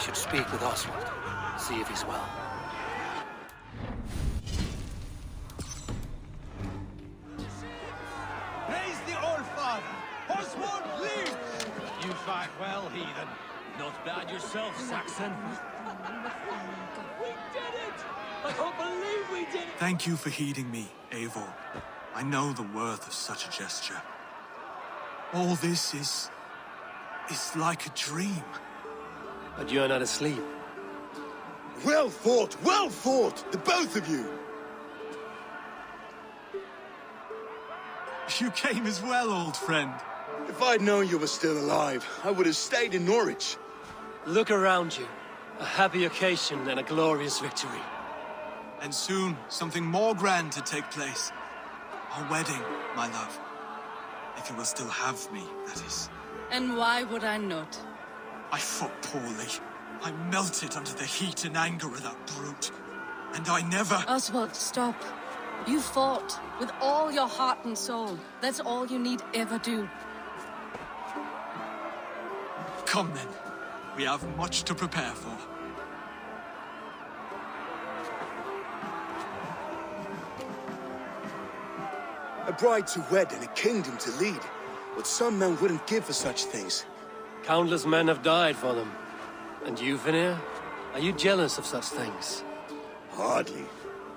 should speak with Oswald, see if he's well. Praise the All-Father! Oswald leads! You fight well, heathen. Not bad yourself, Saxon. We did it! I can't believe we did it! Thank you for heeding me, Eivor. I know the worth of such a gesture. All this is like a dream. But you're not asleep. Well fought, the both of you! You came as well, old friend. If I'd known you were still alive, I would have stayed in Norwich. Look around you. A happy occasion and a glorious victory. And soon, something more grand to take place. Our wedding, my love. If you will still have me, that is. And why would I not? I fought poorly. I melted under the heat and anger of that brute. And I never... Oswald, stop. You fought with all your heart and soul. That's all you need ever do. Come then. We have much to prepare for. A bride to wed and a kingdom to lead. What some men wouldn't give for such things. Countless men have died for them. And you, Vanir? Are you jealous of such things? Hardly.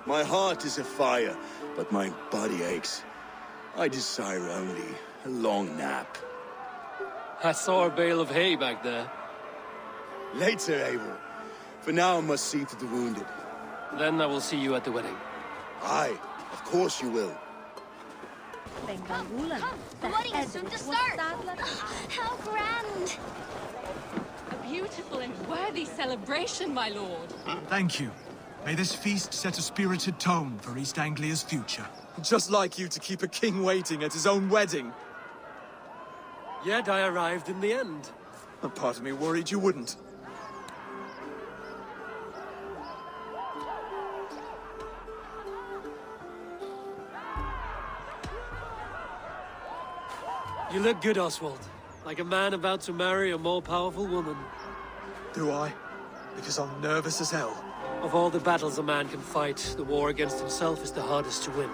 My heart is afire, but my body aches. I desire only a long nap. I saw a bale of hay back there. Later, Eivor. For now, I must see to the wounded. Then I will see you at the wedding. Aye, of course you will. Come, the wedding is soon to start! How grand! A beautiful and worthy celebration, my lord. Thank you. May this feast set a spirited tone for East Anglia's future. Just like you to keep a king waiting at his own wedding. Yet I arrived in the end. A part of me worried you wouldn't. You look good, Oswald. Like a man about to marry a more powerful woman. Do I? Because I'm nervous as hell. Of all the battles a man can fight, the war against himself is the hardest to win.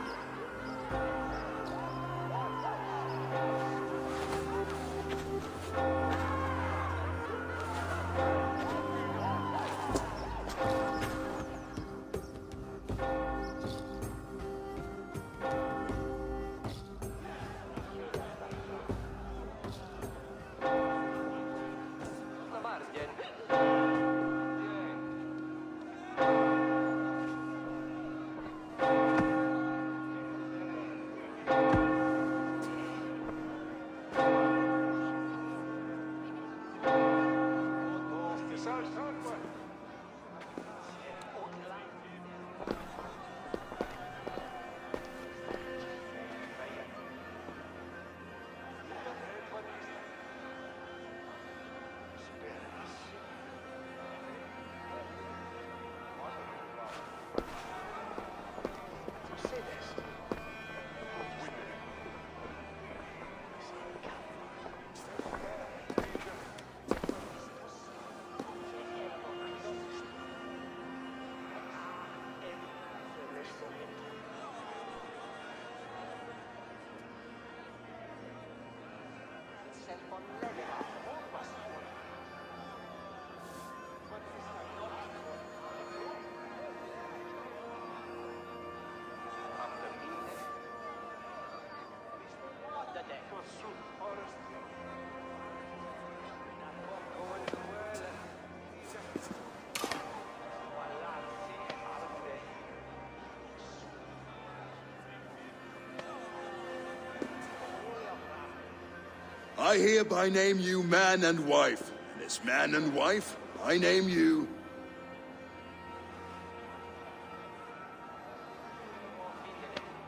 I hereby name you man and wife. And as man and wife, I name you...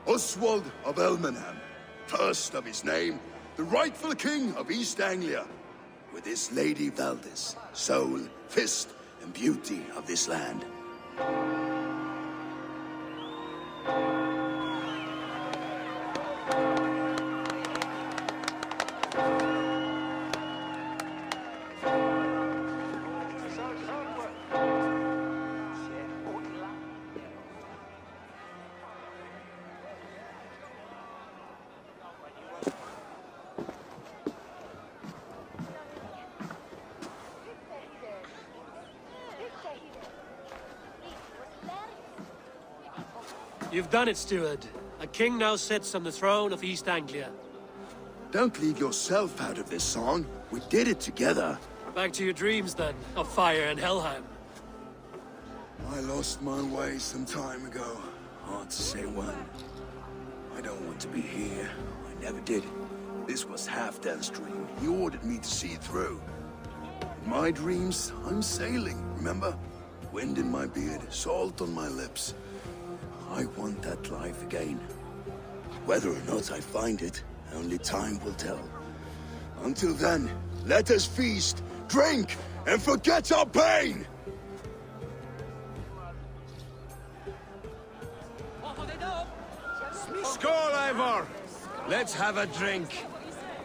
Oswald of Elmenham, first of his name, the rightful king of East Anglia, with his lady Valdis, soul, fist, and beauty of this land. You've done it, steward. A king now sits on the throne of East Anglia. Don't leave yourself out of this song. We did it together. Back to your dreams, then, of fire and Helheim. I lost my way some time ago. Hard to say when. I don't want to be here. I never did. This was Halfdan's dream. He ordered me to see it through. In my dreams, I'm sailing, remember? Wind in my beard, salt on my lips. I want that life again. Whether or not I find it, only time will tell. Until then, let us feast, drink, and forget our pain! Skål, Eivor! Let's have a drink.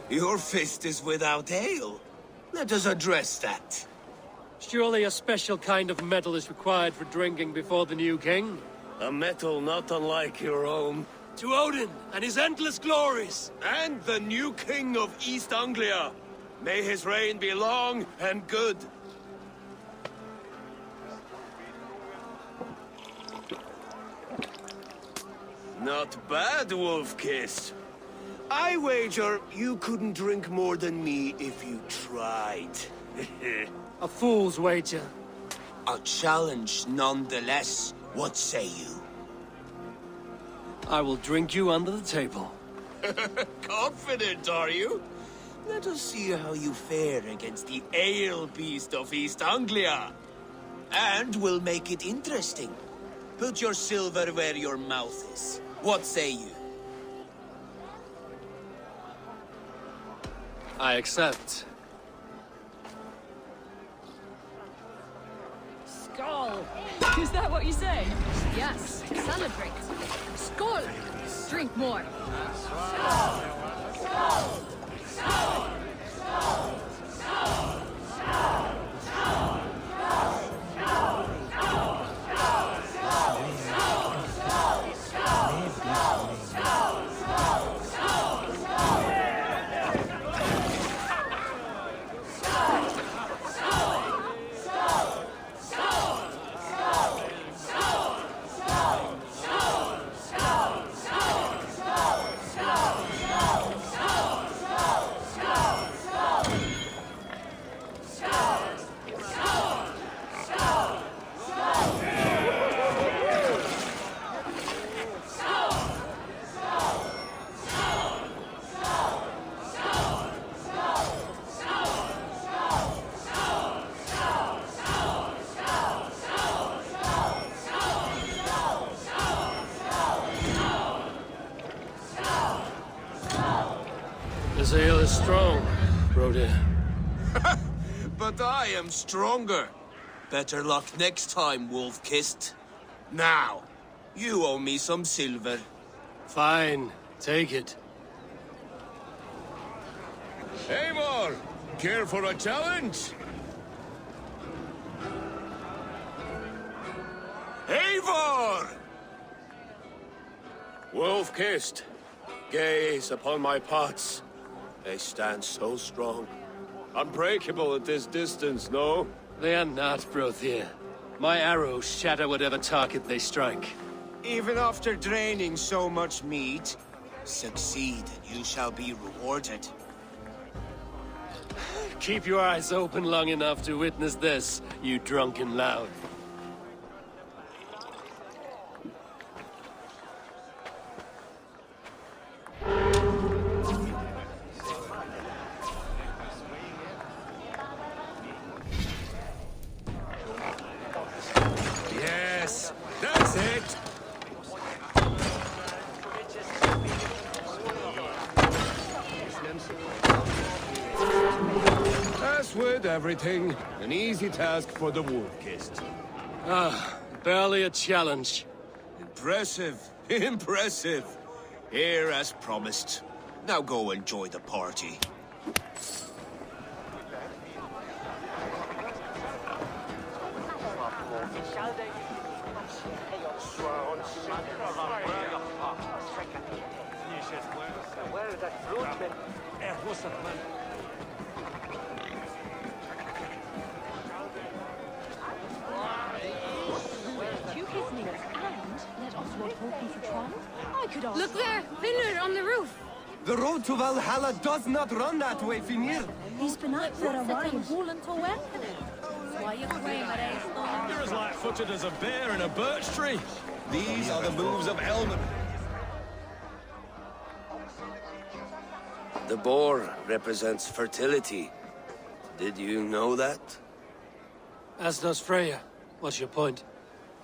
Your fist is without ale. Let us address that. Surely a special kind of metal is required for drinking before the new king? A metal not unlike your own. To Odin and his endless glories! And the new king of East Anglia. May his reign be long and good. Not bad, Wolf-Kiss. I wager you couldn't drink more than me if you tried. A fool's wager. A challenge nonetheless. What say you? I will drink you under the table. Confident, are you? Let us see how you fare against the ale beast of East Anglia. And we'll make it interesting. Put your silver where your mouth is. What say you? I accept. Skull! Is that what you say? Yes, celebrate. Skål! Drink more. This ale is strong, Rued. But I am stronger. Better luck next time, Wolf-Kissed. Now, you owe me some silver. Fine, take it. Eivor, care for a challenge? Eivor! Wolf-Kissed, gaze upon my pots. They stand so strong. Unbreakable at this distance, no? They are not, Brothier. My arrows shatter whatever target they strike. Even after draining so much meat, succeed and you shall be rewarded. Keep your eyes open long enough to witness this, you drunken lout. Yes, that's it! As with everything, an easy task for the Wolf-Kissed. Barely a challenge. Impressive, impressive. Here as promised. Now go enjoy the party. To his knees, and let Oswald hold these Look there! Vineyard on the roof! The road to Valhalla does not run that way, Finir. He's been up there a while. You're as light-footed as a bear in a birch tree. These are the moves of Elman. The boar represents fertility. Did you know that? As does Freya. What's your point?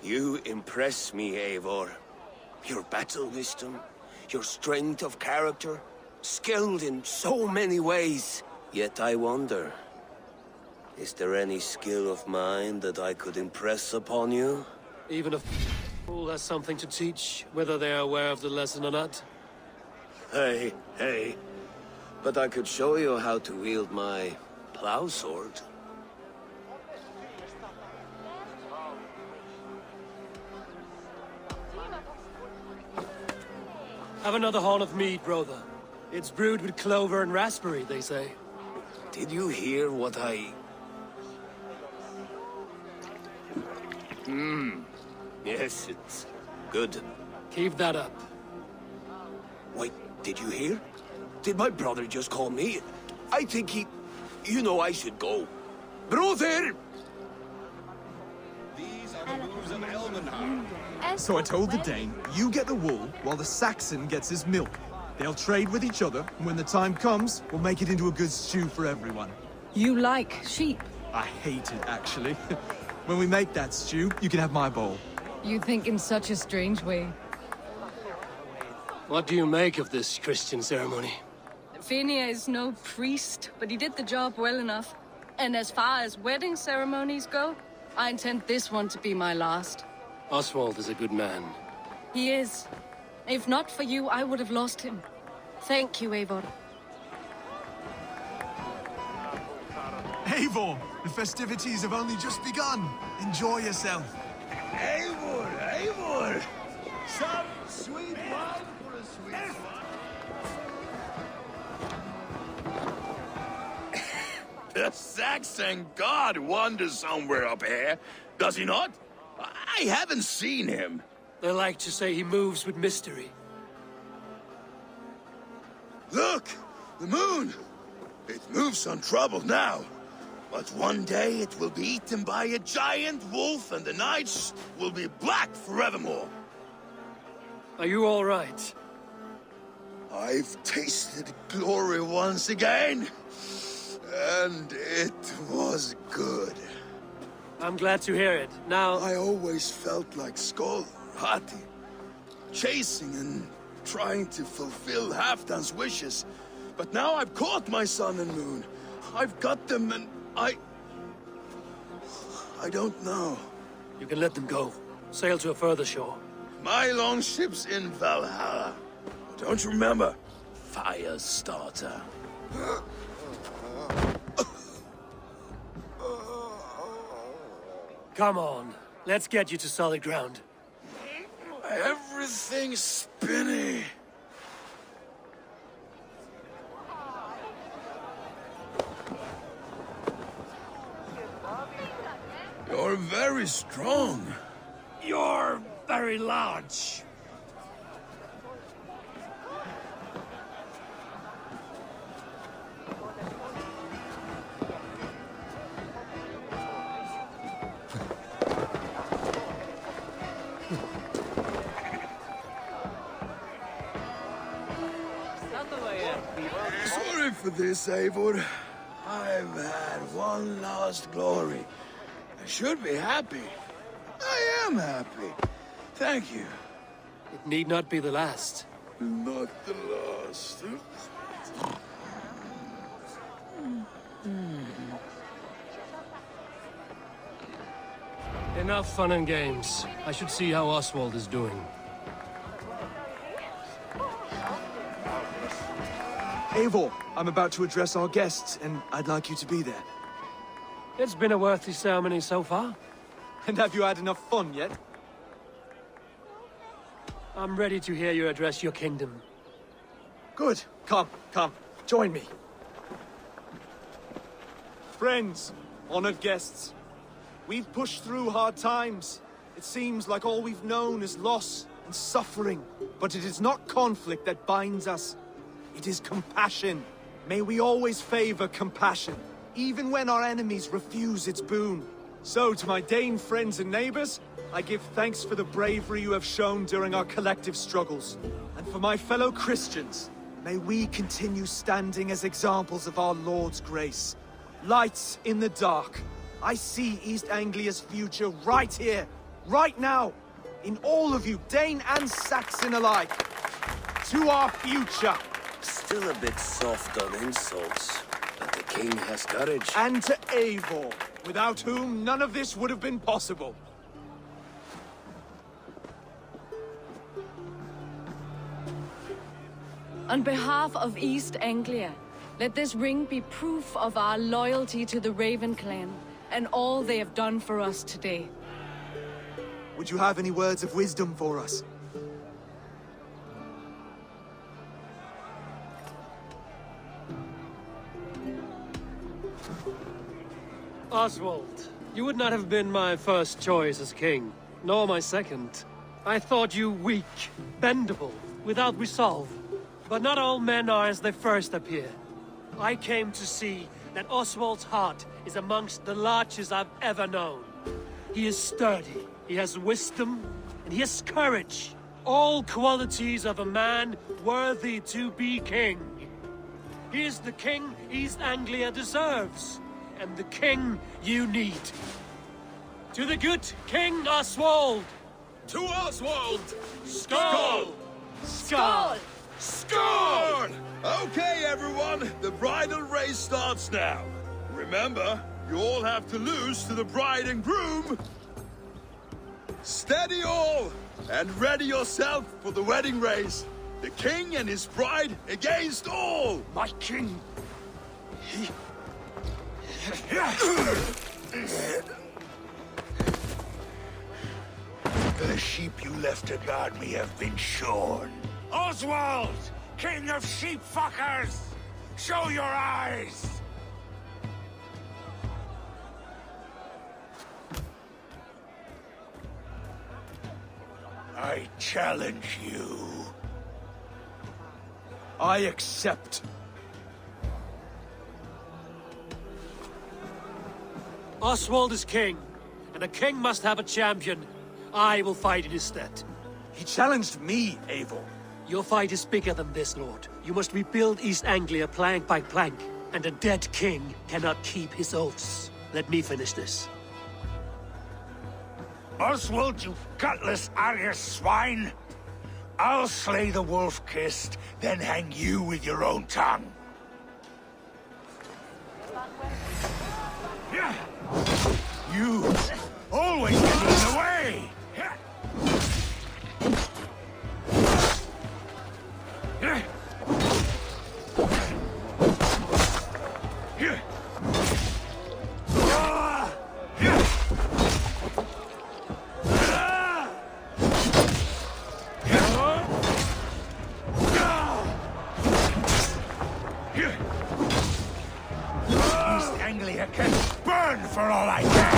You impress me, Eivor. Your battle wisdom, your strength of character, skilled in so many ways. Yet I wonder, is there any skill of mine that I could impress upon you? Even if fool has something to teach, whether they are aware of the lesson or not. Hey, hey. But I could show you how to wield my plow sword. Have another horn of mead, brother. It's brewed with clover and raspberry, they say. Did you hear what I... Yes, it's good. Keep that up. Wait, did you hear? Did my brother just call me? I think he... You know I should go. Brother! These are the moves of Elman. So I told the Dane, you get the wool, while the Saxon gets his milk. They'll trade with each other, and when the time comes, we'll make it into a good stew for everyone. You like sheep. I hate it, actually. When we make that stew, you can have my bowl. You think in such a strange way. What do you make of this Christian ceremony? Finia is no priest, but he did the job well enough. And as far as wedding ceremonies go, I intend this one to be my last. Oswald is a good man. He is. If not for you, I would have lost him. Thank you, Eivor. Eivor, the festivities have only just begun. Enjoy yourself. Eivor, Eivor! Some sweet wine for a sweet The Saxon god wanders somewhere up here, does he not? I haven't seen him. They like to say he moves with mystery. Look! The moon! It moves untroubled now. But one day it will be eaten by a giant wolf and the nights will be black forevermore. Are you all right? I've tasted glory once again. And it was good. I'm glad to hear it. Now... I always felt like Skoll, Hati, chasing and trying to fulfill Halfdan's wishes. But now I've caught my sun and moon. I've got them and I don't know. You can let them go. Sail to a further shore. My longship's in Valhalla. Don't you remember? Firestarter. Come on. Let's get you to solid ground. Everything's spinny. You're very strong. You're very large. Sorry for this, Eivor. I've had one last glory. I should be happy. I am happy. Thank you. It need not be the last. Not the last. Enough fun and games. I should see how Oswald is doing. Eivor, I'm about to address our guests, and I'd like you to be there. It's been a worthy ceremony so far. And have you had enough fun yet? I'm ready to hear you address your kingdom. Good. Come, join me. Friends, honored guests, we've pushed through hard times. It seems like all we've known is loss and suffering, but it is not conflict that binds us. It is compassion. May we always favor compassion, even when our enemies refuse its boon. So, to my Dane friends and neighbors, I give thanks for the bravery you have shown during our collective struggles. And for my fellow Christians, may we continue standing as examples of our Lord's grace. Lights in the dark. I see East Anglia's future right here, right now, in all of you, Dane and Saxon alike. To our future. Still a bit soft on insults, but the king has courage. And to Eivor, without whom none of this would have been possible. On behalf of East Anglia, let this ring be proof of our loyalty to the Raven clan and all they have done for us today. Would you have any words of wisdom for us? Oswald, you would not have been my first choice as king, nor my second. I thought you weak, bendable, without resolve. But not all men are as they first appear. I came to see that Oswald's heart is amongst the largest I've ever known. He is sturdy, he has wisdom, and he has courage. All qualities of a man worthy to be king. He is the king East Anglia deserves, and the king you need. To the good King Oswald! To Oswald! Skull! Skull! Score! Okay, everyone, the bridal race starts now. Remember, you all have to lose to the bride and groom. Steady all, and ready yourself for the wedding race. The king and his bride against all. My king! The sheep you left to guard me have been shorn. Oswald! King of sheep fuckers! Show your eyes! I challenge you. I accept. Oswald is king, and a king must have a champion. I will fight in his stead. He challenged me, Eivor. Your fight is bigger than this, Lord. You must rebuild East Anglia plank by plank, and a dead king cannot keep his oaths. Let me finish this. Oswald, you gutless Arya swine! I'll slay the wolf-kissed, then hang you with your own tongue. You always get in the way! East Anglia can burn for all I care!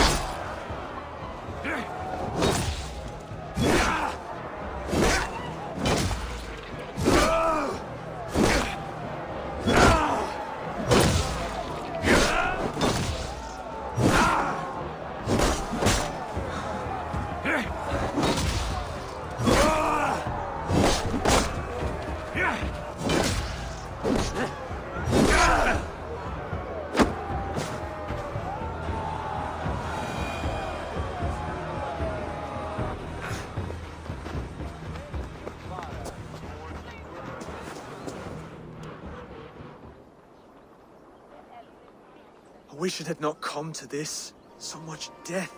I wish it had not come to this. So much death,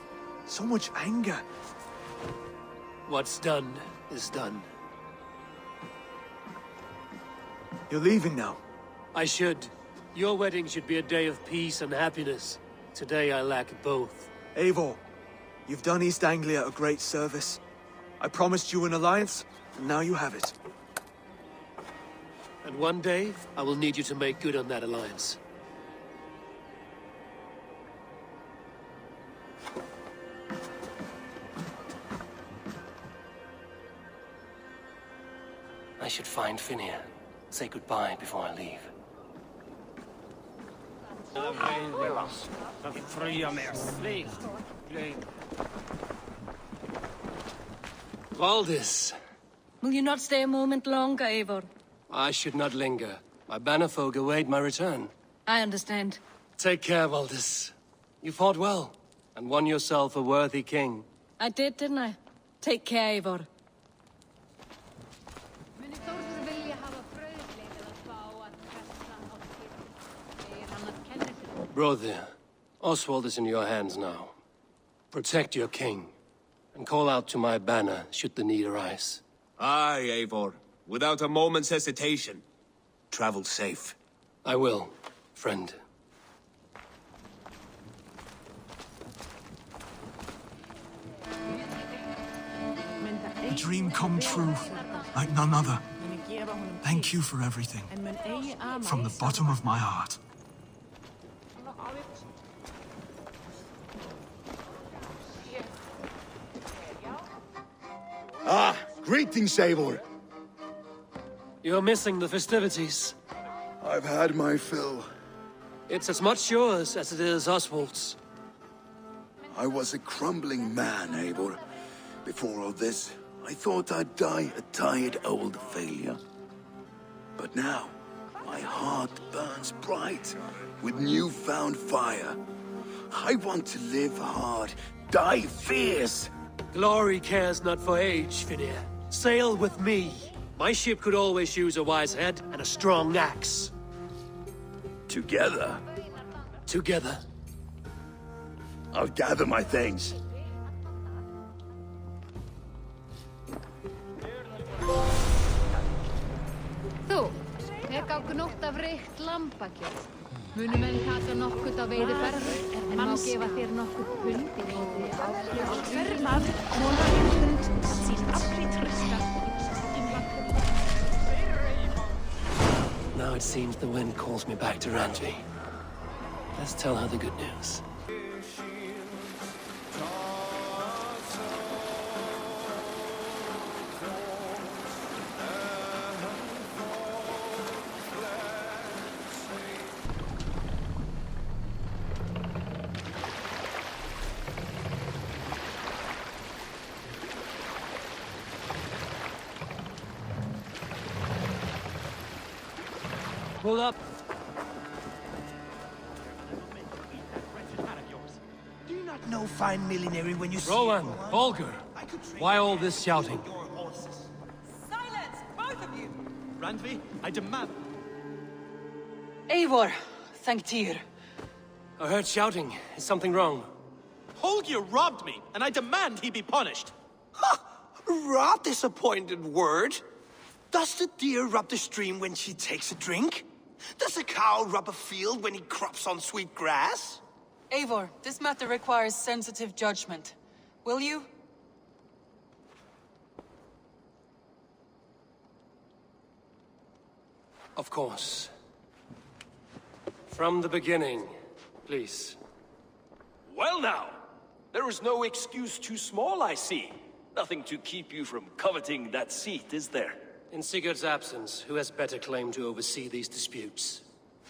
so much anger. What's done is done. You're leaving now. I should. Your wedding should be a day of peace and happiness. Today I lack both. Eivor, you've done East Anglia a great service. I promised you an alliance, and now you have it. And one day, I will need you to make good on that alliance. should find Finir. Say goodbye before I leave. Valdis, Will you not stay a moment longer, Eivor? I should not linger. My banner folk await my return. I understand. Take care, Valdis. You fought well, and won yourself a worthy king. I did, didn't I? Take care, Eivor. Brother, Oswald is in your hands now. Protect your king, and call out to my banner should the need arise. Aye, Eivor. Without a moment's hesitation. Travel safe. I will, friend. A dream come true, like none other. Thank you for everything. From the bottom of my heart. Ah, greetings, Eivor. You're missing the festivities. I've had my fill. It's as much yours as it is Oswald's. I was a crumbling man, Eivor. Before all this, I thought I'd die a tired old failure. But now, my heart burns bright with newfound fire. I want to live hard, die fierce. Glory cares not for age, Finir. Sail with me. My ship could always use a wise head and a strong axe. Together, Together. I'll gather my things. Þú, tek á gnótt af reykt lambakjöt. Munum enn taka nokkurt á veiðiferð, en má gefa þér nokkurt pund í móti áslöf. Hvermað, mólarinn hund, sín afri trista. Now it seems the wind calls me back to Randvi. Let's tell her the good news. Pull up. Do you not know fine millinery when you see Rowan, it? Volker, why all this shouting? Silence, both of you! Randvi, I demand... Eivor, thank Tyr. I heard shouting. Is something wrong? Holger robbed me, and I demand he be punished. Rot disappointed word. Does the deer rub the stream when she takes a drink? Does a cow rub a field when he crops on sweet grass? Eivor, this matter requires sensitive judgment. Will you? Of course. From the beginning, please. Well now, there is no excuse too small, I see. Nothing to keep you from coveting that seat, is there? In Sigurd's absence, who has better claim to oversee these disputes?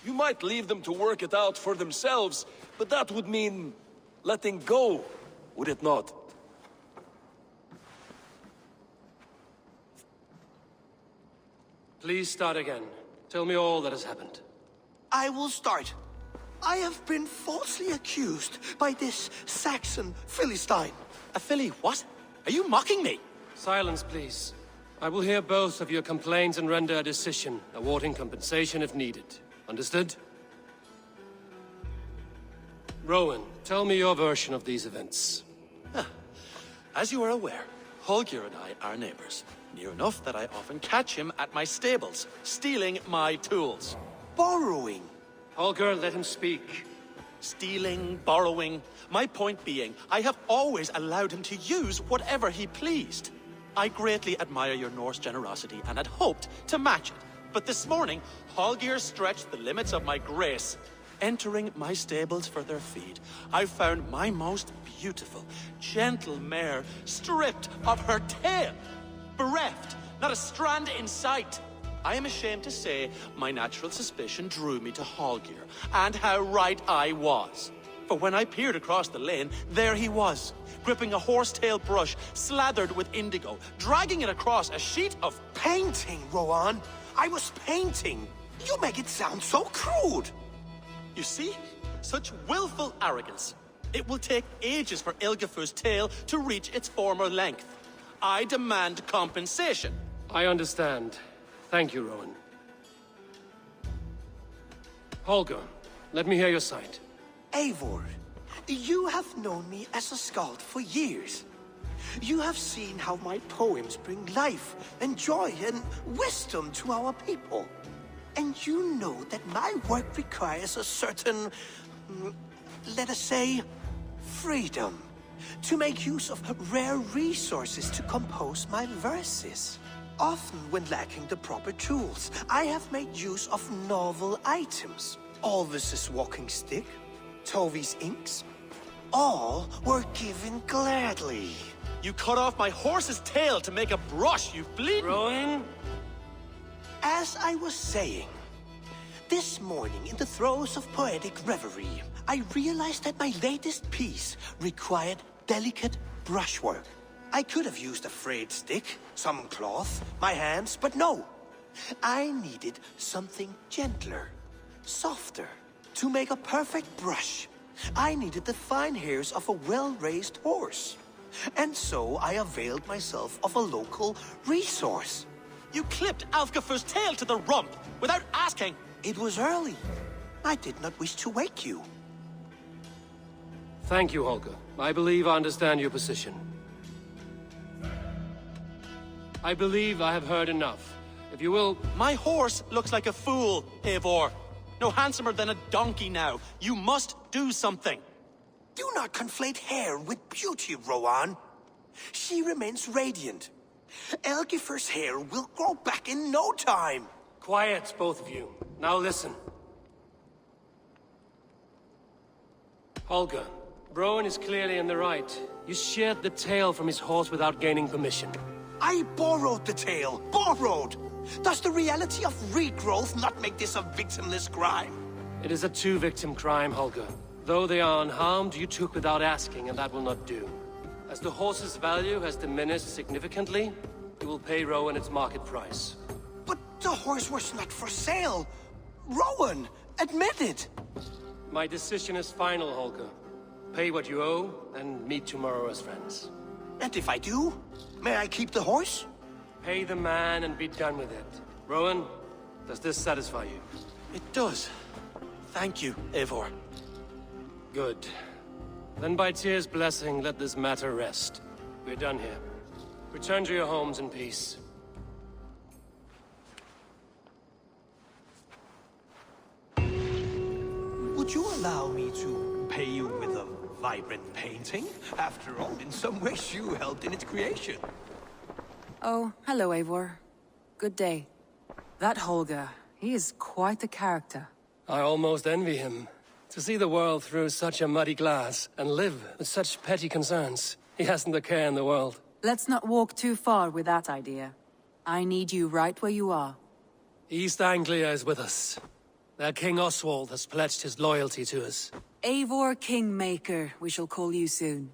You might leave them to work it out for themselves, but that would mean letting go, would it not? Please start again. Tell me all that has happened. I will start. I have been falsely accused by this Saxon Philistine. A filly what? Are you mocking me? Silence, please. I will hear both of your complaints and render a decision, awarding compensation if needed. Understood? Rowan, tell me your version of these events. As you are aware, Holger and I are neighbors. Near enough that I often catch him at my stables, stealing my tools. Borrowing. Holger, let him speak. Stealing, borrowing. My point being, I have always allowed him to use whatever he pleased. I greatly admire your Norse generosity and had hoped to match it. But this morning, Holger stretched the limits of my grace. Entering my stables for their feed, I found my most beautiful, gentle mare stripped of her tail, bereft, Not a strand in sight. I am ashamed to say my natural suspicion drew me to Hallgeir, and how right I was. For when I peered across the lane, there he was, gripping a horsetail brush slathered with indigo, dragging it across a sheet of... Painting, Rowan. I was painting. You make it sound so crude. You see? Such willful arrogance. It will take ages for Ilgafur's tail to reach its former length. I demand compensation. I understand. Thank you, Rowan. Holger, let me hear your side. Eivor, you have known me as a skald for years. You have seen how my poems bring life and joy and wisdom to our people. And you know that my work requires a certain, let us say, freedom. To make use of rare resources to compose my verses. Often when lacking the proper tools, I have made use of novel items. Alvis's walking stick, Tovi's inks, all were given gladly. You cut off my horse's tail to make a brush, you bleeding... Rowan? As I was saying, this morning in the throes of poetic reverie, I realized that my latest piece required delicate brushwork. I could have used a frayed stick, some cloth, my hands, but no. I needed something gentler, softer. To make a perfect brush, I needed the fine hairs of a well-raised horse. And so I availed myself of a local resource. You clipped Alfgafur's tail to the rump, without asking. It was early. I did not wish to wake you. Thank you, Holger. I believe I understand your position. I believe I have heard enough. If you will... My horse looks like a fool, Eivor. No handsomer than a donkey now. You must do something. Do not conflate hair with beauty, Rowan. She remains radiant. Elgifur's hair will grow back in no time. Quiet, both of you. Now listen. Holger, Rowan is clearly in the right. You sheared the tail from his horse without gaining permission. I borrowed the tail. Borrowed! Does the reality of regrowth not make this a victimless crime? It is a two-victim crime, Holger. Though they are unharmed, you took without asking, and that will not do. As the horse's value has diminished significantly, you will pay Rowan its market price. But the horse was not for sale. Rowan, admit it. My decision is final, Holger. Pay what you owe, and meet tomorrow as friends. And if I do, may I keep the horse? Pay the man and be done with it. Rowan, does this satisfy you? It does. Thank you, Eivor. Good. Then by Tyr's blessing, let this matter rest. We're done here. Return to your homes in peace. Would you allow me to pay you with a vibrant painting? After all, in some ways you helped in its creation. Oh, hello, Eivor. Good day. That Holger, he is quite a character. I almost envy him. To see the world through such a muddy glass, and live with such petty concerns. He hasn't a care in the world. Let's not walk too far with that idea. I need you right where you are. East Anglia is with us. Their King Oswald has pledged his loyalty to us. Eivor Kingmaker, we shall call you soon.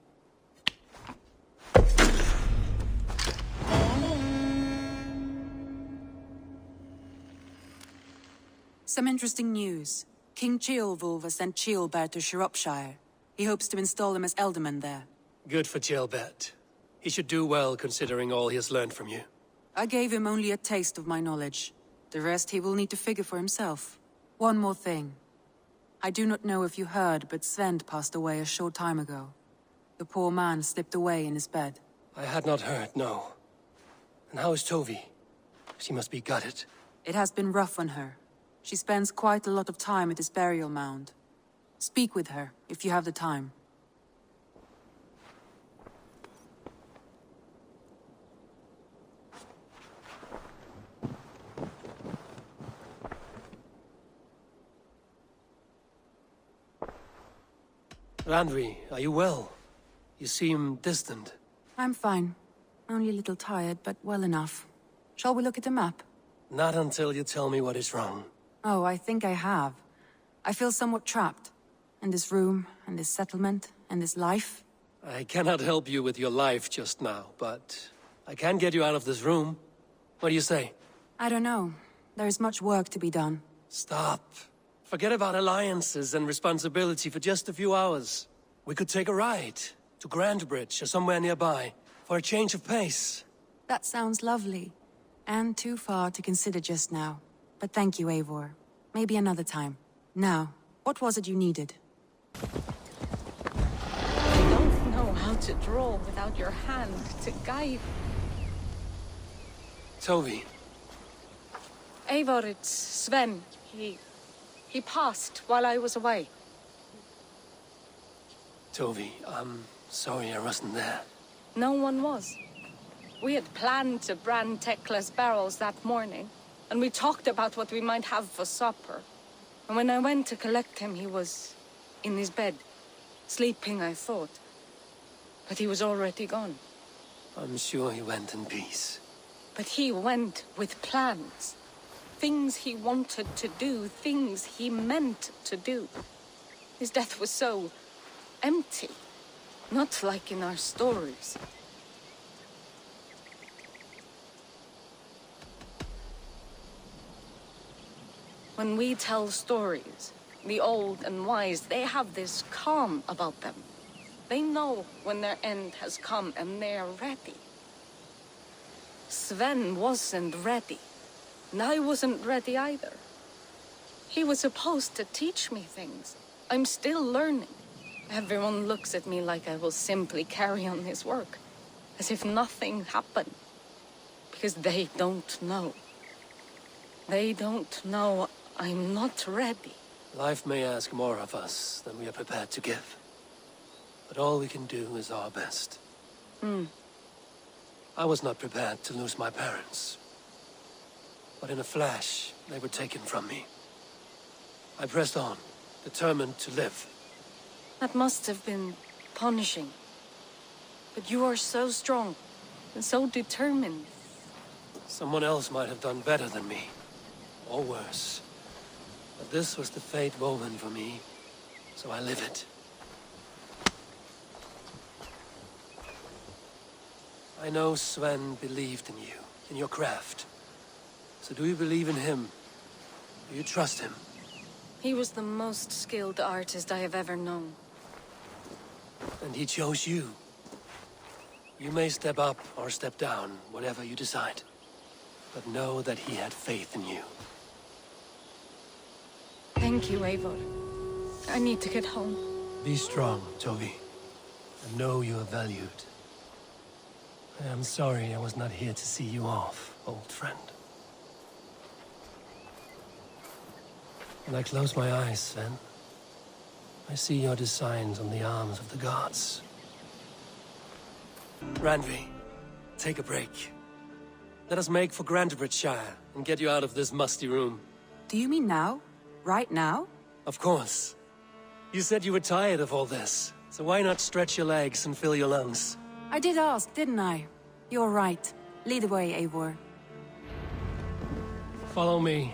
Some interesting news. King Ceolwulf has sent Ceolbert to Shropshire. He hopes to install him as Elderman there. Good for Ceolbert. He should do well considering all he has learned from you. I gave him only a taste of my knowledge. The rest he will need to figure for himself. One more thing. I do not know if you heard, but Sven passed away a short time ago. The poor man slipped away in his bed. I had not heard, no. And how is Tovi? She must be gutted. It has been rough on her. She spends quite a lot of time at his burial mound. Speak with her, if you have the time. Randvi, are you well? You seem distant. I'm fine. Only a little tired, but well enough. Shall we look at the map? Not until you tell me what is wrong. Oh, I think I have. I feel somewhat trapped. In this room, and this settlement, and this life. I cannot help you with your life just now, but I can get you out of this room. What do you say? I don't know. There is much work to be done. Stop. Forget about alliances and responsibility for just a few hours. We could take a ride to Grandbridge or somewhere nearby for a change of pace. That sounds lovely. And too far to consider just now. But thank you, Eivor. Maybe another time. Now, what was it you needed? I don't know how to draw without your hand to guide. Toby. Eivor, it's Sven. He passed while I was away. Toby, I'm sorry I wasn't there. No one was. We had planned to brand Tekla's barrels that morning, and we talked about what we might have for supper. And when I went to collect him, he was in his bed. Sleeping, I thought. But he was already gone. I'm sure he went in peace. But he went with plans. Things he wanted to do, things he meant to do. His death was so empty. Not like in our stories. When we tell stories, the old and wise, they have this calm about them. They know when their end has come and they are ready. Sven wasn't ready. And I wasn't ready either. He was supposed to teach me things. I'm still learning. Everyone looks at me like I will simply carry on his work. As if nothing happened. Because they don't know. They don't know I'm not ready. Life may ask more of us than we are prepared to give. But all we can do is our best. I was not prepared to lose my parents. But in a flash, they were taken from me. I pressed on, determined to live. That must have been punishing. But you are so strong, and so determined. Someone else might have done better than me. Or worse. But this was the fate woven for me, so I live it. I know Sven believed in you, in your craft. So do you believe in him? Do you trust him? He was the most skilled artist I have ever known. And he chose you. You may step up or step down, whatever you decide. But know that he had faith in you. Thank you, Eivor. I need to get home. Be strong, Toby. And know you are valued. I am sorry I was not here to see you off, old friend. When I close my eyes, Sven, I see your designs on the arms of the gods. Randvi, take a break. Let us make for Grandbridgeshire and get you out of this musty room. Do you mean now? Right now? Of course. You said you were tired of all this, so why not stretch your legs and fill your lungs? I did ask, didn't I? You're right. Lead the way, Eivor. Follow me.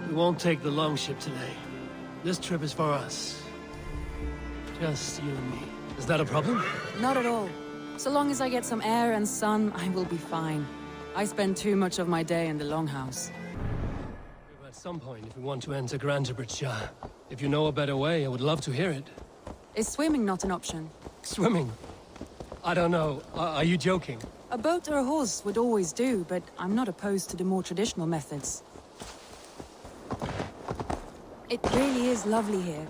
We won't take the longship today. This trip is for us. Just you and me. Is that a problem? Not at all. So long as I get some air and sun, I will be fine. I spend too much of my day in the longhouse. At some point, if we want to enter Grandbridgeshire. If you know a better way, I would love to hear it. Is swimming not an option? Swimming? I don't know. Are you joking? A boat or a horse would always do, but I'm not opposed to the more traditional methods. It really is lovely here.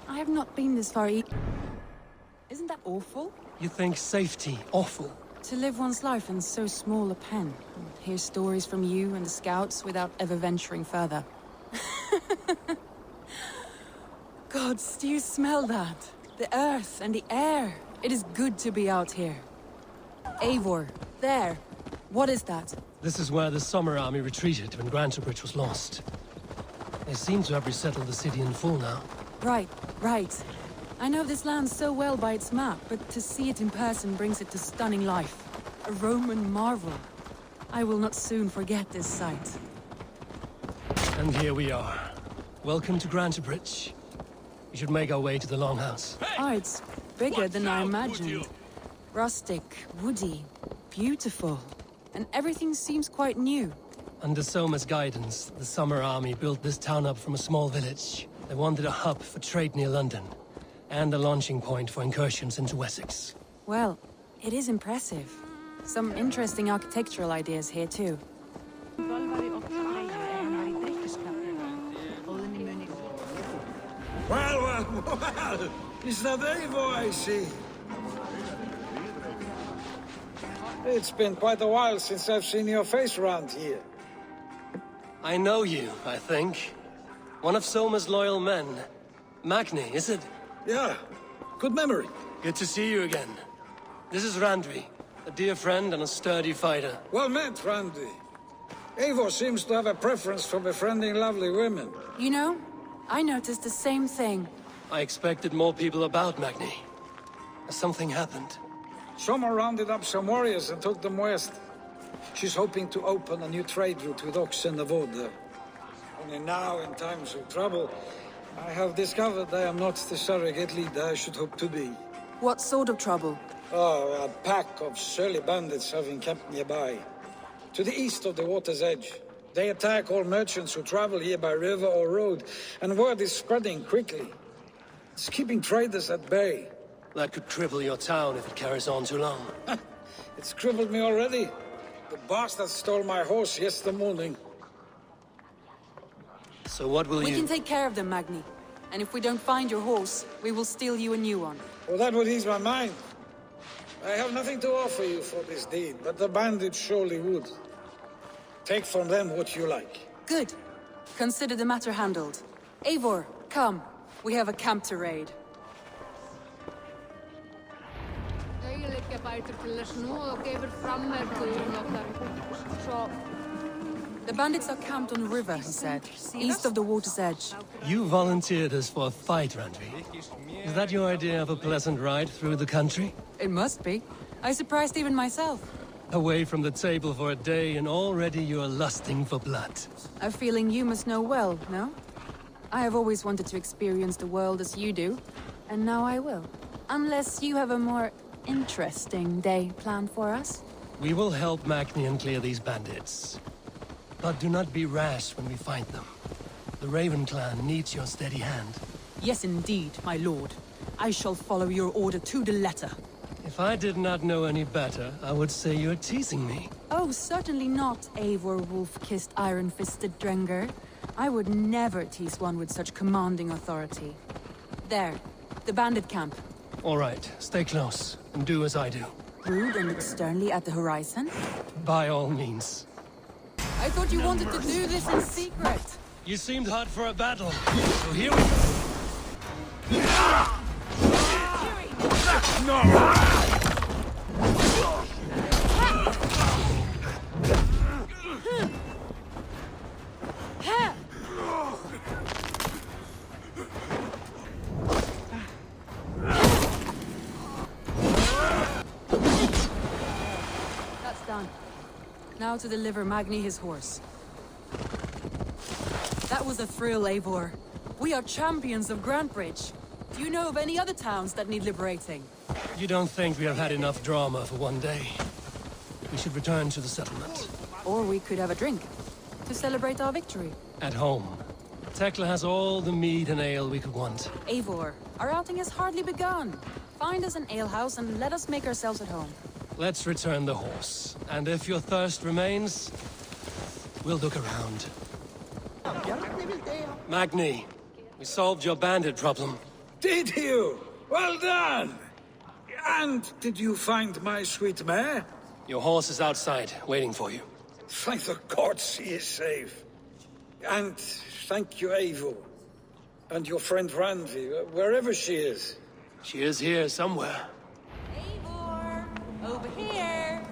I have not been this far Isn't that awful? You think safety awful? To live one's life in so small a pen, and hear stories from you and the scouts without ever venturing further. Gods, do you smell that? The earth and the air. It is good to be out here. Eivor, there. What is that? This is where the Summer Army retreated when Grantebridge was lost. They seem to have resettled the city in full now. Right. I know this land so well by its map, but to see it in person brings it to stunning life. A Roman marvel. I will not soon forget this sight. And here we are. Welcome to Grantebridge. We should make our way to the Longhouse. Oh, it's bigger than I imagined. Rustic, woody, beautiful. And everything seems quite new. Under Soma's guidance, the Summer Army built this town up from a small village. They wanted a hub for trade near London, and a launching point for incursions into Wessex. Well, it is impressive. Some interesting architectural ideas here too. Well, it's that Eivor I see. It's been quite a while since I've seen your face around here. I know you, I think. One of Soma's loyal men. Magni, is it? Yeah, good memory. Good to see you again. This is Randvi, a dear friend and a sturdy fighter. Well met, Randvi. Eivor seems to have a preference for befriending lovely women. You know, I noticed the same thing. I expected more people about Magni. Has something happened? Soma rounded up some warriors and took them west. She's hoping to open a new trade route with oxen and wood. Only now, in times of trouble, I have discovered I am not the surrogate leader I should hope to be. What sort of trouble? Oh, a pack of surly bandits have encamped nearby. To the east of the water's edge. They attack all merchants who travel here by river or road, and word is spreading quickly. It's keeping traders at bay. That could cripple your town if it carries on too long. It's crippled me already. The bastard stole my horse yesterday morning. So what will We can take care of them, Magni. And if we don't find your horse, we will steal you a new one. Well, that would ease my mind. I have nothing to offer you for this deed, but the bandits surely would. Take from them what you like. Good. Consider the matter handled. Eivor, come. We have a camp to raid. The bandits are camped on the river, he said, east of the water's edge. You volunteered us for a fight, Randvi. Is that your idea of a pleasant ride through the country? It must be. I surprised even myself. Away from the table for a day and already you are lusting for blood. A feeling you must know well, no? I have always wanted to experience the world as you do, and now I will. Unless you have a more interesting day planned for us? We will help Magni clear these bandits. But do not be rash when we find them. The Raven clan needs your steady hand. Yes, indeed, my lord. I shall follow your order to the letter. If I did not know any better, I would say you're teasing me. Oh, certainly not, Eivor wolf-kissed iron-fisted Drenger. I would never tease one with such commanding authority. There, the bandit camp. All right, stay close, and do as I do. Rued and look sternly at the horizon? By all means. I thought you wanted to do this in secret. You seemed hot for a battle, so here we go. No! That's done. Now to deliver Magni his horse. That was a thrill, Eivor. We are champions of Grantebridge. Do you know of any other towns that need liberating? You don't think we have had enough drama for one day? We should return to the settlement. Or we could have a drink, to celebrate our victory. At home. Tekla has all the mead and ale we could want. Eivor, our outing has hardly begun. Find us an alehouse and let us make ourselves at home. Let's return the horse. And if your thirst remains, we'll look around. Magni, we solved your bandit problem. Did you? Well done! And did you find my sweet mare? Your horse is outside, waiting for you. Thank the gods he is safe. And thank you, Eivor. And your friend Randvi, wherever she is. She is here somewhere. Eivor! Over here!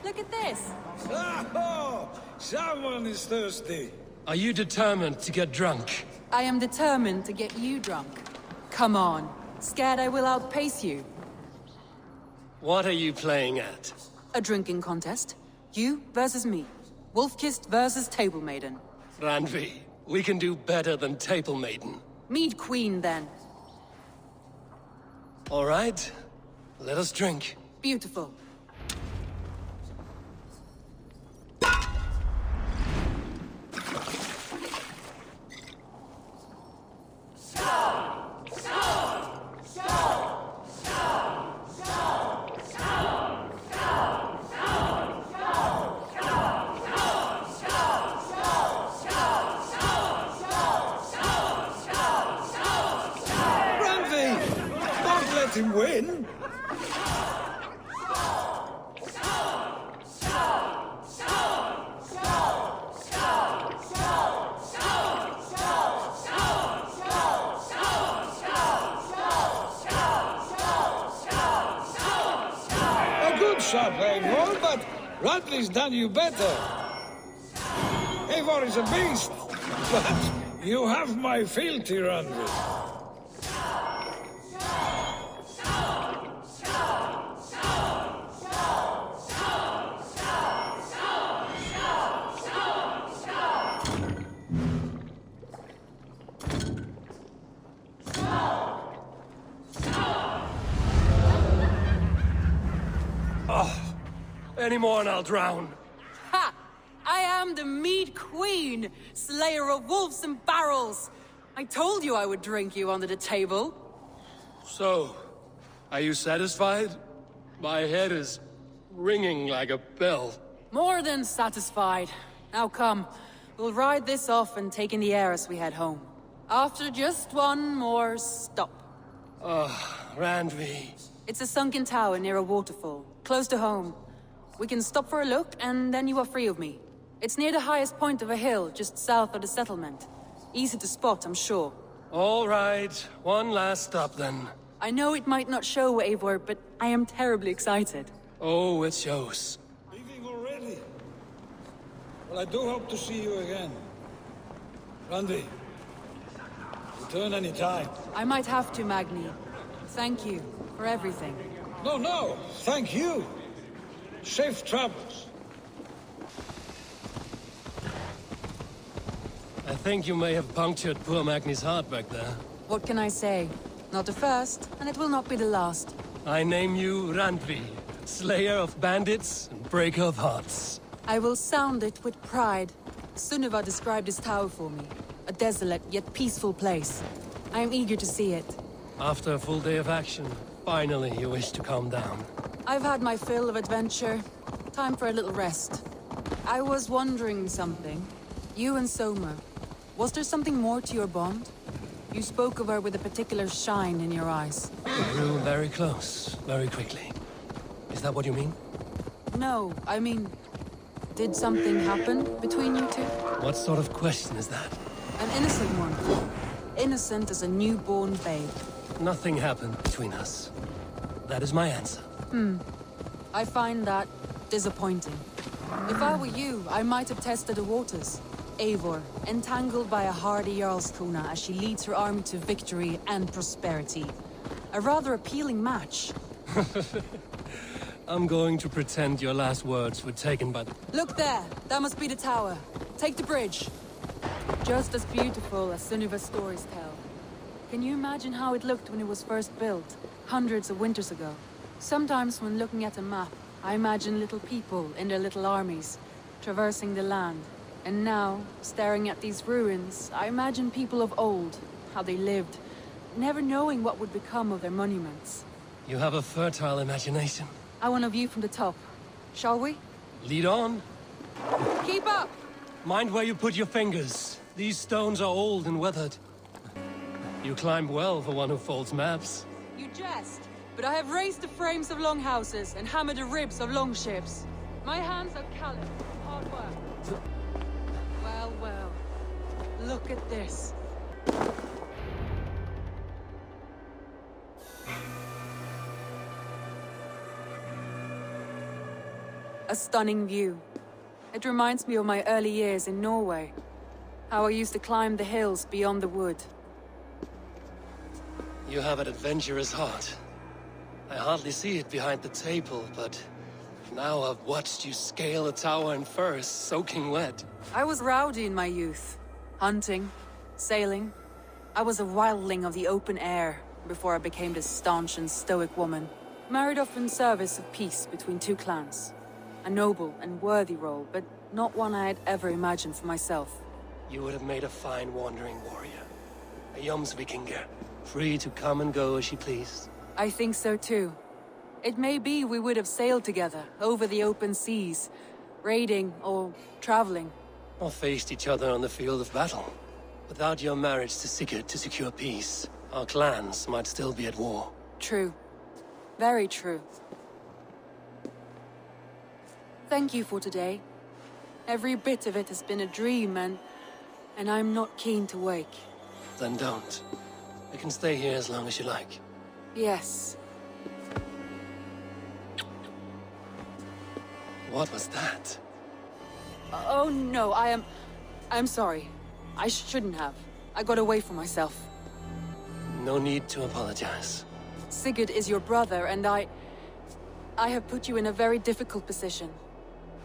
Look at this! Oh! Someone is thirsty. Are you determined to get drunk? I am determined to get you drunk. Come on, Scared I will outpace you? What are you playing at? A drinking contest. You versus me. Wolf-kissed versus Table Maiden. Randvi, we can do better than Table Maiden. Mead Queen, then. All right, let us drink. Beautiful. Him win? A good shot, Eivor, but Radley's done you better. Eivor is a beast, but you have my fealty, Radley. Any more and I'll drown. Ha! I am the Mead Queen, slayer of wolves and barrels. I told you I would drink you under the table. So, are you satisfied? My head is ringing like a bell. More than satisfied. Now come, we'll ride this off and take in the air as we head home. After just one more stop. Randvi. It's a sunken tower near a waterfall, close to home. We can stop for a look, and then you are free of me. It's near the highest point of a hill, just south of the settlement. Easy to spot, I'm sure. All right, one last stop then. I know it might not show, Eivor, but I am terribly excited. Oh, it shows. Leaving already? Well, I do hope to see you again. Randy, return any time. I might have to, Magni. Thank you for everything. No, thank you. Safe travels. I think you may have punctured poor Magni's heart back there. What can I say? Not the first, and it will not be the last. I name you Randvi, slayer of bandits and breaker of hearts. I will sound it with pride. Sunniva described this tower for me. A desolate yet peaceful place. I am eager to see it. After a full day of action, finally you wish to calm down. I've had my fill of adventure. Time for a little rest. I was wondering something. You and Soma, was there something more to your bond? You spoke of her with a particular shine in your eyes. We grew very close, very quickly. Is that what you mean? No, I mean... Did something happen between you two? What sort of question is that? An innocent one. Innocent as a newborn babe. Nothing happened between us. That is my answer. I find that disappointing. If I were you, I might have tested the waters. Eivor, entangled by a hardy Jarlskona as she leads her army to victory and prosperity. A rather appealing match. I'm going to pretend your last words were taken by the... Look there! That must be the tower. Take the bridge. Just as beautiful as Sunniva's stories tell. Can you imagine how it looked when it was first built, hundreds of winters ago? Sometimes when looking at a map, I imagine little people in their little armies, traversing the land. And now, staring at these ruins, I imagine people of old, how they lived, never knowing what would become of their monuments. You have a fertile imagination. I want a view from the top. Shall we? Lead on. Keep up! Mind where you put your fingers. These stones are old and weathered. You climb well for one who folds maps. You jest, but I have raised the frames of longhouses and hammered the ribs of longships. My hands are callous from hard work. Well. Look at this. A stunning view. It reminds me of my early years in Norway. How I used to climb the hills beyond the wood. You have an adventurous heart. I hardly see it behind the table, but now I've watched you scale a tower in furs, soaking wet. I was rowdy in my youth. Hunting, sailing. I was a wildling of the open air before I became this staunch and stoic woman. Married off in service of peace between two clans. A noble and worthy role, but not one I had ever imagined for myself. You would have made a fine wandering warrior. A Jomsvikinger, free to come and go as she pleased. I think so too. It may be we would have sailed together, over the open seas, raiding or traveling. Or faced each other on the field of battle. Without your marriage to Sigurd to secure peace, our clans might still be at war. True. Very true. Thank you for today. Every bit of it has been a dream, and I'm not keen to wake. Then don't. You can stay here as long as you like. Yes. What was that? Oh no, I'm sorry. I shouldn't have. I got away from myself. No need to apologize. Sigurd is your brother, and I have put you in a very difficult position.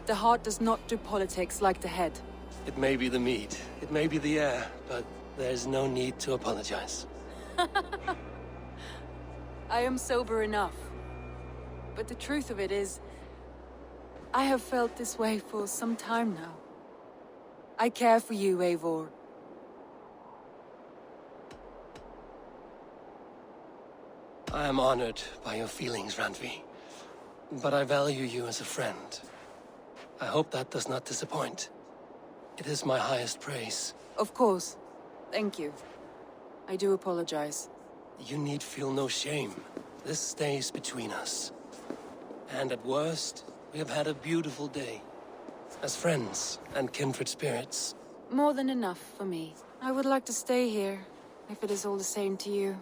The heart does not do politics like the head. It may be the meat, it may be the air, but there's no need to apologize. I am sober enough. But the truth of it is, I have felt this way for some time now. I care for you, Eivor. I am honored by your feelings, Randvi. But I value you as a friend. I hope that does not disappoint. It is my highest praise. Of course. Thank you. I do apologize. You need feel no shame. This stays between us. And at worst, we have had a beautiful day. As friends and kindred spirits. More than enough for me. I would like to stay here, if it is all the same to you.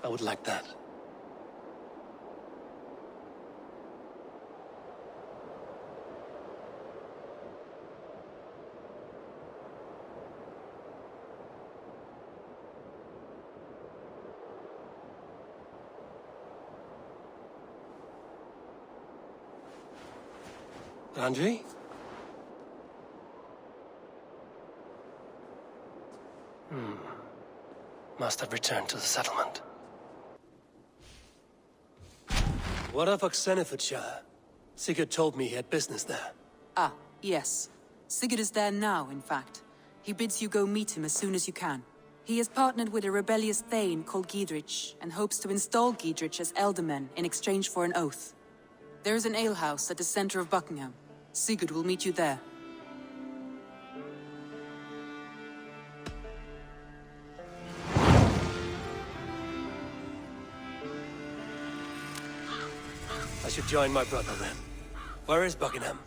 I would like that. Randvi? Must have returned to the settlement. What of Oxenfordshire? Sigurd told me he had business there. Ah, yes. Sigurd is there now, in fact. He bids you go meet him as soon as you can. He has partnered with a rebellious thane called Giedrich, and hopes to install Giedrich as elderman in exchange for an oath. There is an alehouse at the center of Buckingham. Sigurd will meet you there. I should join my brother then. Where is Buckingham?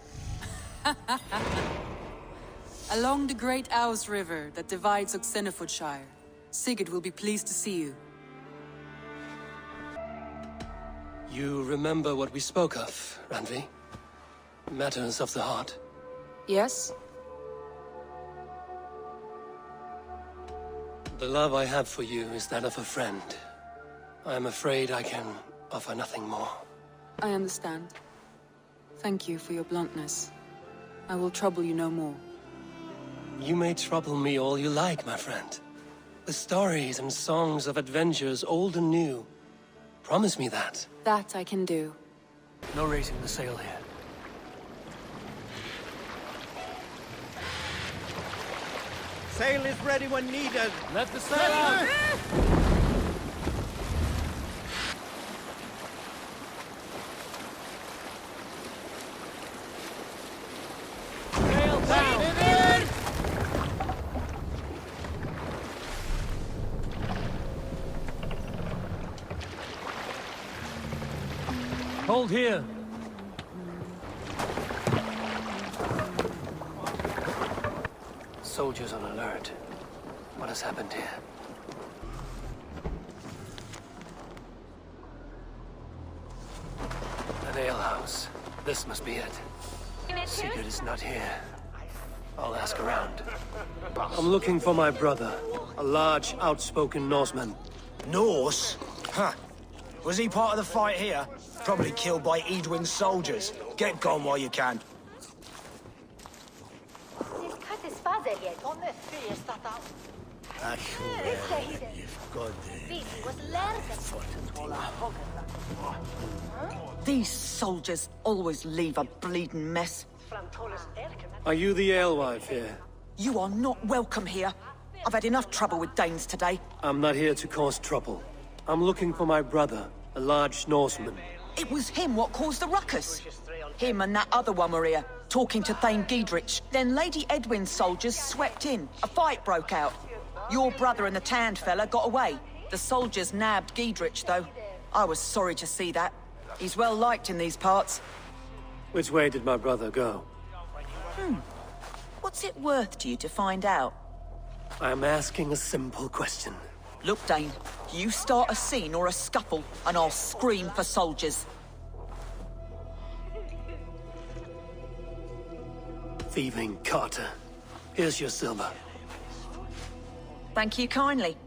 Along the Great Ouse River that divides Oxenfordshire. Sigurd will be pleased to see you. You remember what we spoke of, Randvi? Matters of the heart. Yes? The love I have for you is that of a friend. I am afraid I can offer nothing more. I understand. Thank you for your bluntness. I will trouble you no more. You may trouble me all you like, my friend. The stories and songs of adventures, old and new. Promise me that. That I can do. No raising the sail here. Sail is ready when needed. Let the sail out! Sail down! Hold here. Soldiers on alert. What has happened here? An alehouse. This must be it. Sigurd is not here. I'll ask around. I'm looking for my brother, a large, outspoken Norseman. Norse? Huh. Was he part of the fight here? Probably killed by Edwin's soldiers. Get gone while you can. These soldiers always leave a bleeding mess. Are you the alewife here? You are not welcome here. I've had enough trouble with Danes today. I'm not here to cause trouble. I'm looking for my brother, a large Norseman. It was him what caused the ruckus. Him and that other one were here, talking to Thane Giedrich. Then Lady Edwin's soldiers swept in. A fight broke out. Your brother and the tanned fella got away. The soldiers nabbed Giedrich, though. I was sorry to see that. He's well liked in these parts. Which way did my brother go? What's it worth to you to find out? I'm asking a simple question. Look, Dane, you start a scene or a scuffle, and I'll scream for soldiers. Thieving Carter. Here's your silver. Thank you kindly.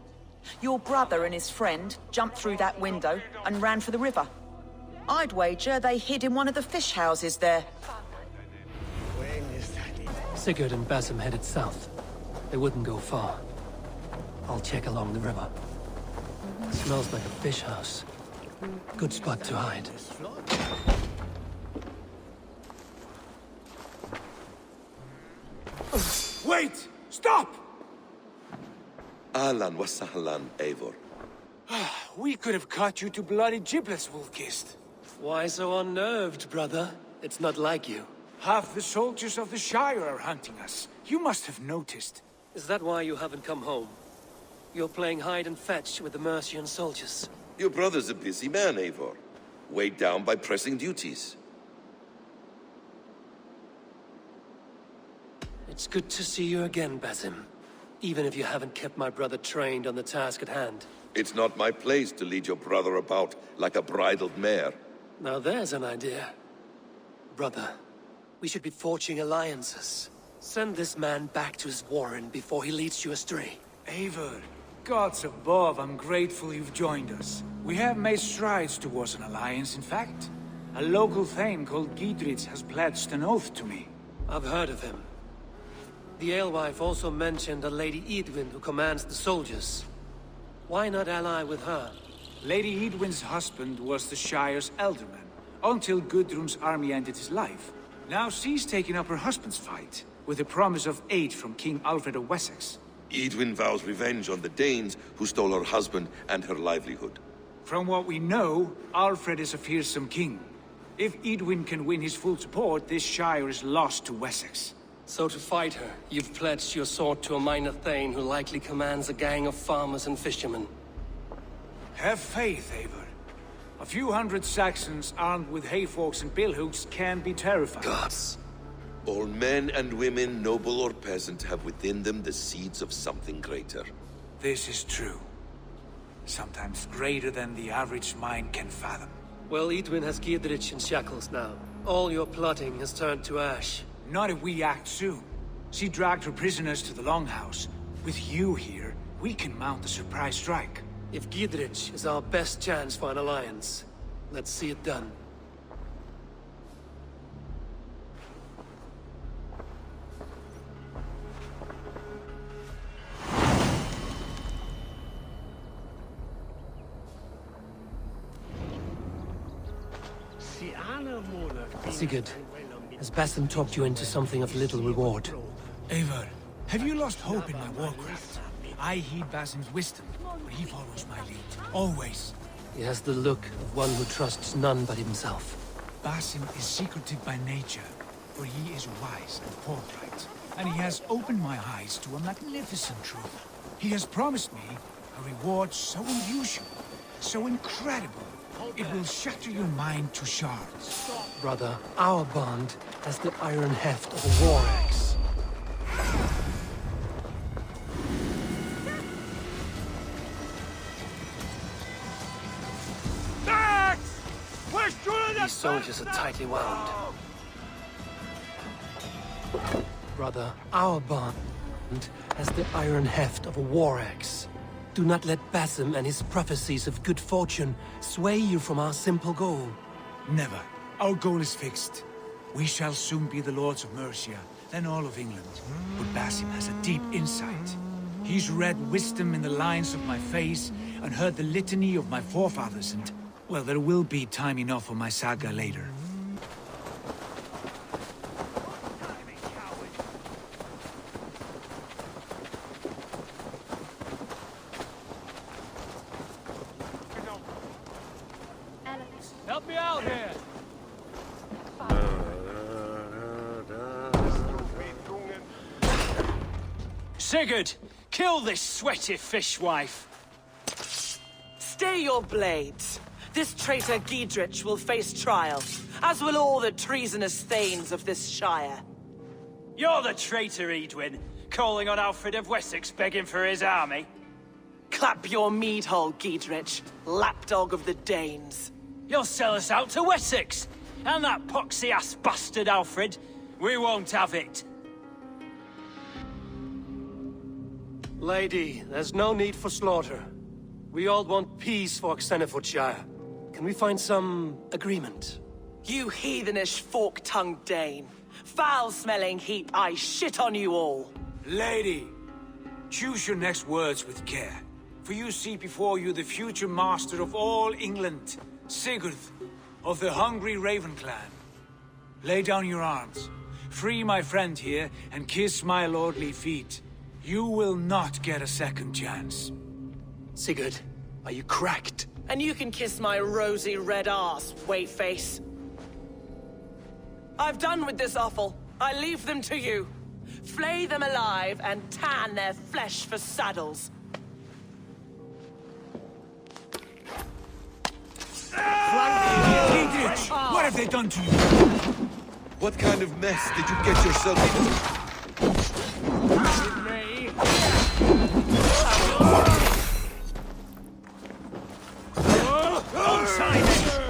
Your brother and his friend jumped through that window and ran for the river. I'd wager they hid in one of the fish houses there. Sigurd and Basim headed south. They wouldn't go far. I'll check along the river. Smells like a fish house. Good spot to hide. Wait! Stop! Ahlan wa sahlan, Eivor. We could have cut you to bloody giblets, Wolf-Kissed. Why so unnerved, brother? It's not like you. Half the soldiers of the Shire are hunting us. You must have noticed. Is that why you haven't come home? You're playing hide and fetch with the Mercian soldiers. Your brother's a busy man, Eivor. Weighed down by pressing duties. It's good to see you again, Basim. Even if you haven't kept my brother trained on the task at hand. It's not my place to lead your brother about like a bridled mare. Now there's an idea. Brother, we should be forging alliances. Send this man back to his warren before he leads you astray. Eivor, gods above, I'm grateful you've joined us. We have made strides towards an alliance, in fact. A local thane called Giedrich has pledged an oath to me. I've heard of him. The alewife also mentioned a Lady Edwin who commands the soldiers. Why not ally with her? Lady Edwin's husband was the Shire's elderman, until Gudrun's army ended his life. Now she's taken up her husband's fight, with the promise of aid from King Alfred of Wessex. Edwin vows revenge on the Danes who stole her husband and her livelihood. From what we know, Alfred is a fearsome king. If Edwin can win his full support, this Shire is lost to Wessex. So to fight her, you've pledged your sword to a minor thane who likely commands a gang of farmers and fishermen. Have faith, Eivor. A few hundred Saxons armed with hayforks and billhooks can be terrifying. Gods. All men and women, noble or peasant, have within them the seeds of something greater. This is true. Sometimes greater than the average mind can fathom. Well, Edwin has Giedrich in shackles now. All your plotting has turned to ash. Not if we act soon. She dragged her prisoners to the Longhouse. With you here, we can mount a surprise strike. If Giedrich is our best chance for an alliance, let's see it done. Sigurd, has Basim talked you into something of little reward? Eivor, have you lost hope in my warcraft? I heed Basim's wisdom, but he follows my lead. Always. He has the look of one who trusts none but himself. Basim is secretive by nature, for he is wise and forthright. And he has opened my eyes to a magnificent truth. He has promised me a reward so unusual, so incredible, it will shatter your mind to shards. Brother, our bond has the iron heft of a war axe. These soldiers are tightly wound. Brother, our bond has the iron heft of a war axe. Do not let Basim and his prophecies of good fortune sway you from our simple goal. Never. Our goal is fixed. We shall soon be the Lords of Mercia, then all of England. But Basim has a deep insight. He's read wisdom in the lines of my face and heard the litany of my forefathers and... well, there will be time enough for my saga later. Help me out here! Sigurd, kill this sweaty fishwife. Stay your blades. This traitor Giedrich will face trial, as will all the treasonous thanes of this shire. You're the traitor, Edwin, calling on Alfred of Wessex begging for his army. Clap your mead hole, Giedrich, lapdog of the Danes. You'll sell us out to Wessex, and that poxy-ass bastard Alfred. We won't have it. Lady, there's no need for slaughter. We all want peace for Xenofordshire. Can we find some agreement? You heathenish fork-tongued Dane. Foul-smelling heap, I shit on you all. Lady, choose your next words with care. For you see before you the future master of all England, Sigurd, of the hungry Raven clan. Lay down your arms. Free my friend here, and kiss my lordly feet. You will not get a second chance. Sigurd, are you cracked? And you can kiss my rosy red arse, wayface. I've done with this offal. I leave them to you. Flay them alive and tan their flesh for saddles. Giedrich, what have they done to you? What kind of mess did you get yourself into?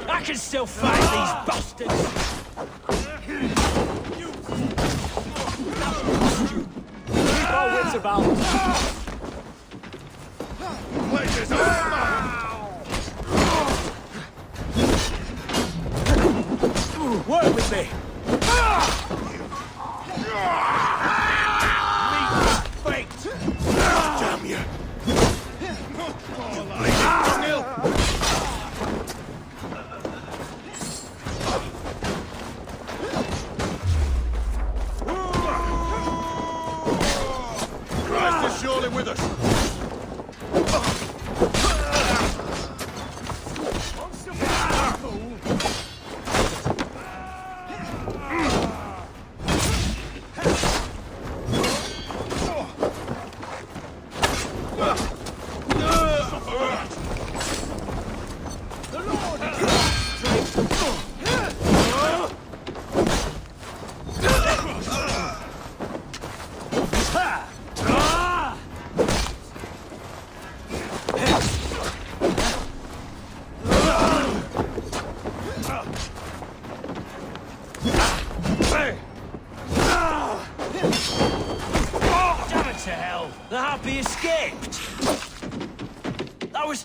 I can still fight these bastards! Keep our wits about us! Place is over! Work with me! Faked! Damn you! Christ is surely with us!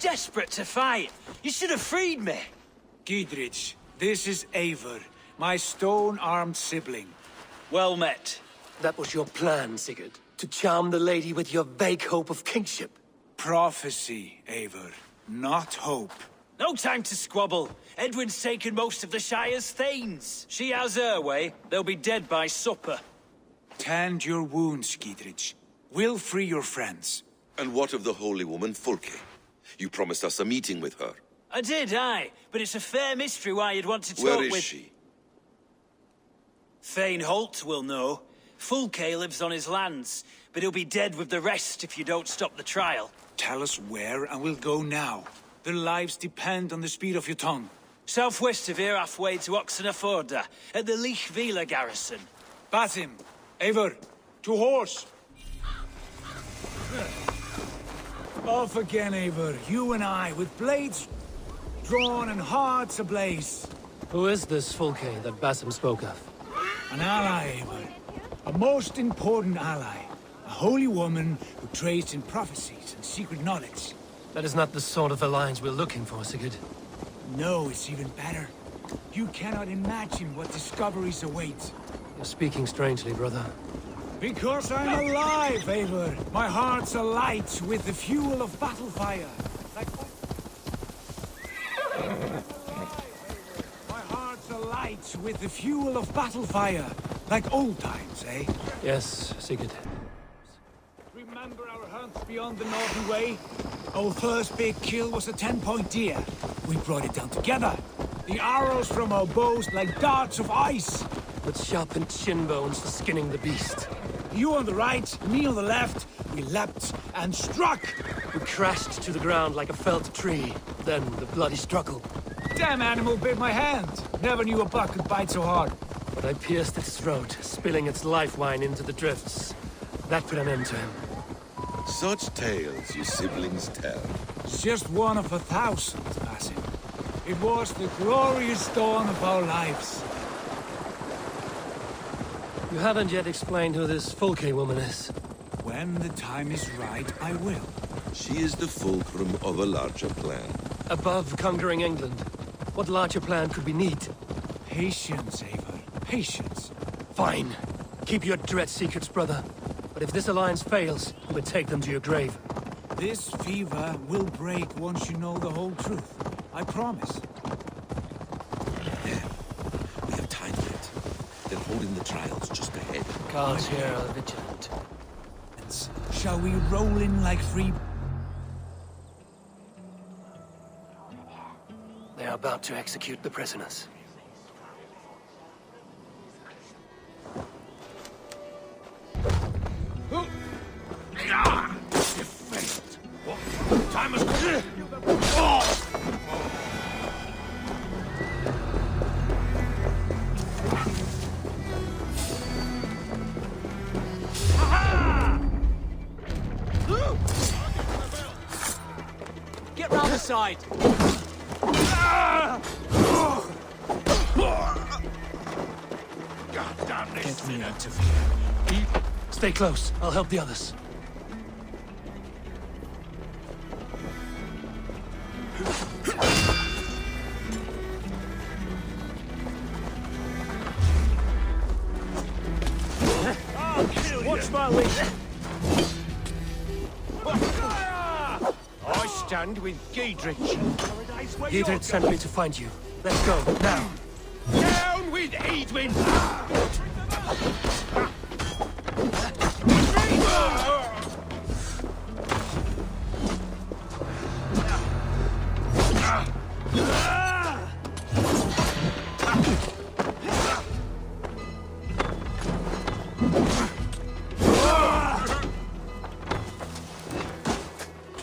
Desperate to fight. You should have freed me. Giedrich, this is Eivor, my stone-armed sibling. Well met. That was your plan, Sigurd. To charm the lady with your vague hope of kingship. Prophecy, Eivor, not hope. No time to squabble. Edwin's taken most of the Shire's thanes. She has her way. They'll be dead by supper. Tend your wounds, Giedrich. We'll free your friends. And what of the holy woman, Fulke? You promised us a meeting with her. I did, aye. But it's a fair mystery why you'd want to talk with... Where is she? Thane Holt will know. Fulke lives on his lands, but he'll be dead with the rest if you don't stop the trial. Tell us where, and we'll go now. Their lives depend on the speed of your tongue. Southwest of here, halfway to Oxenaforda, at the Lichvila garrison. Basim, Eivor, to horse! Off again, Eivor. You and I, with blades drawn and hearts ablaze. Who is this Fulke that Basim spoke of? An ally, Eivor. A most important ally. A holy woman who trades in prophecies and secret knowledge. That is not the sort of alliance we're looking for, Sigurd. No, it's even better. You cannot imagine what discoveries await. You're speaking strangely, brother. Because I'm alive, Eivor. My heart's alight with the fuel of battle fire. My heart's alight with the fuel of battle fire. Like old times, eh? Yes, Sigurd. Remember our hunts beyond the Northern Way? Our first big kill was a 10-point deer. We brought it down together. The arrows from our bows like darts of ice. With sharpened shin bones for skinning the beast. You on the right, me on the left. We leapt and struck. We crashed to the ground like a felled tree. Then the bloody struggle. Damn animal bit my hand. Never knew a buck could bite so hard. But I pierced its throat, spilling its life wine into the drifts. That put an end to him. Such tales you siblings tell. It's just one of 1,000, Basim. It was the glorious dawn of our lives. You haven't yet explained who this Fulke woman is. When the time is right, I will. She is the fulcrum of a larger plan. Above conquering England, what larger plan could we need? Patience, Eivor. Patience. Fine. Keep your dread secrets, brother. But if this alliance fails, you will take them to your grave. This fever will break once you know the whole truth. I promise. We have time yet. They're holding the trials just ahead. Guards here are vigilant. Shall we roll in like free... They are about to execute the prisoners. Time has come. Get round the side. God damn this. Get me out of here. Stay close. I'll help the others. Watch my lead. I stand with Giedrich. Giedrich sent me to find you. Let's go, now. Down with Edwin!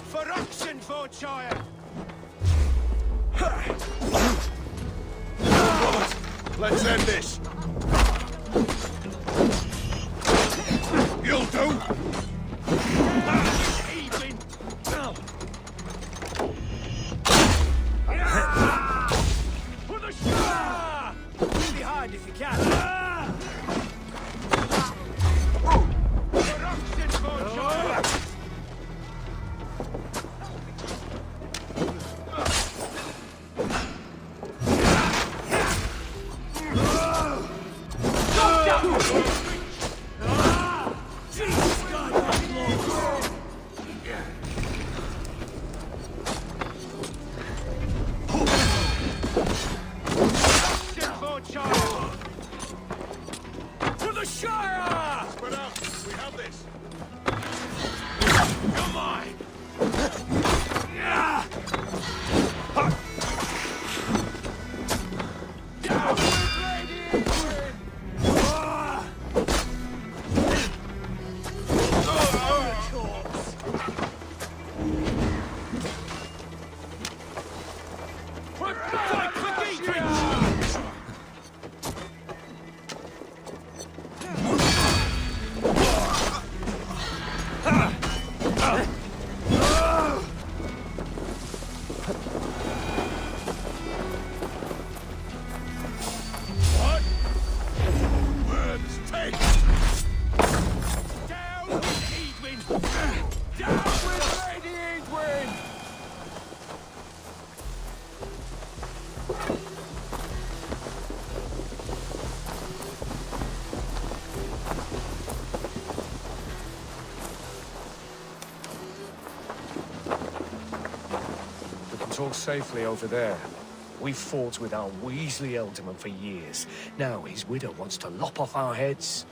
For Oxenfordshire! Let's end this. You'll do. Edwin! For the shot! Really hard if you can. For Oxenfordshire! Jesus God! Down with Lady Edwin! We can talk safely over there. We've fought with our Weasley Elderman for years. Now his widow wants to lop off our heads.